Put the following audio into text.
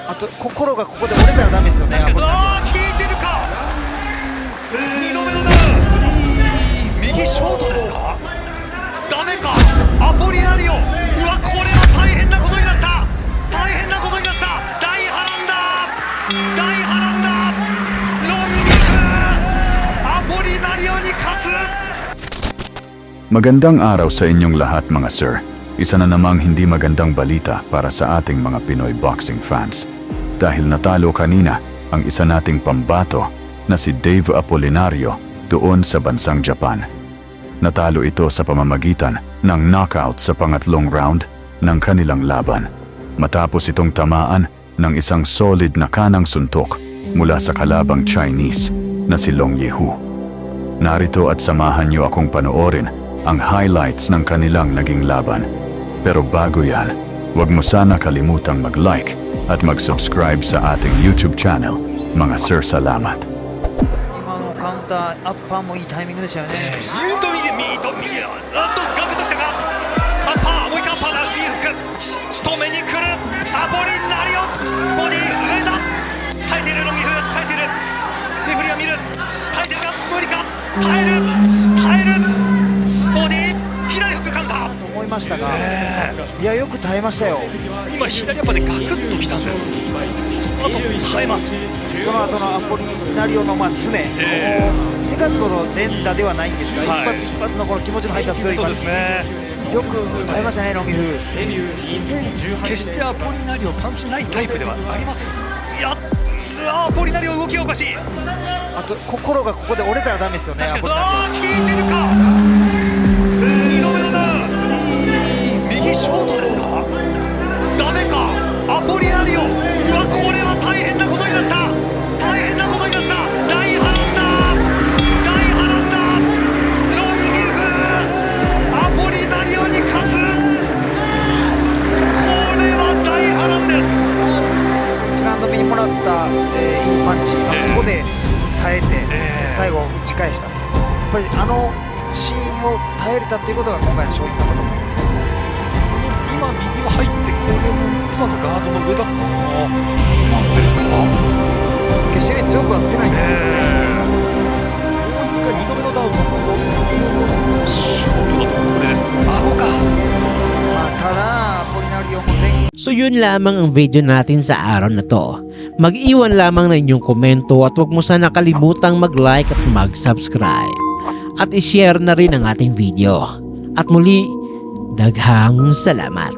あと心がここで折れたらダメですよね。確かに効いてるか。2度目のダウン。右ショートですか。ダメか。アポリナリオ。うわ、これは大変なことになった。大変なことになった。大波乱だ。大波乱だ。ロンギクアポリナリオに勝つ。 Magandang araw sa inyong lahat mga sir. Isa na namang hindi magandang balita para sa ating mga Pinoy boxing fans. Dahil natalo kanina ang isa nating pambato na si Dave Apolinario doon sa bansang Japan. Natalo ito sa pamamagitan ng knockout sa pangatlong round ng kanilang laban. Matapos itong tamaan ng isang solid na kanang suntok mula sa kalabang Chinese na si Long Yehu. Narito at samahan niyo akong panoorin ang highlights ng kanilang naging laban. Pero bago yan, huwag mo sana kalimutang mag-like at mag-subscribe sa ating YouTube channel. Mga sir, salamat. 今のカウンターアッパーもいいタイミングでしたよね。右と右あっとガクッときたか。アッパーもう一回アッパーだ。右フック仕留めに来るアポリナリオ。ボディ上だ。耐えているロンギフ耐えている。レフェリーは見る。耐えてるか無理か。耐えるボディ左フックカウンターと思いましたが、いやよく耐えましたよ。今左アッパーでガクッときたんです。その後耐えます。その後のアポリナリオの詰め、手数ほど連打ではないんですが、一発一発のこの気持ちの入った強い感じ、よく耐えましたね、ロンギフ。決してアポリナリオパンチないタイプではあります。いやアポリナリオ動きがおかしい。あと心がここで折れたらダメですよね。確かに効いてるか。2度目のダウン。右ショートですか。ダメか。アポリナリオ。うわ、これは大変なことになった。大変なことになった。大波乱だ。大波乱だ。ロンギフアポリナリオに勝つ。これは大波乱です。1ラウンド目にもらった、いいパンチ、そこで耐えて、最後打ち返した。やっぱりあのシーンを耐えれたということが今回の勝因だったと思います。今右は入ってこれも今のガードの上だったなんですか。決してね強くは打ってないんですよね。もう一回2度目のダウンショートだとこれです。顎か。ただアポリナリオも前 So yun lamang ang video natin sa araw na to. Mag-iwan lamang ng inyong komento at huwag mo sana kalimutang mag-like at mag-subscribe. At i-share na rin ang ating video. At muli, daghang salamat.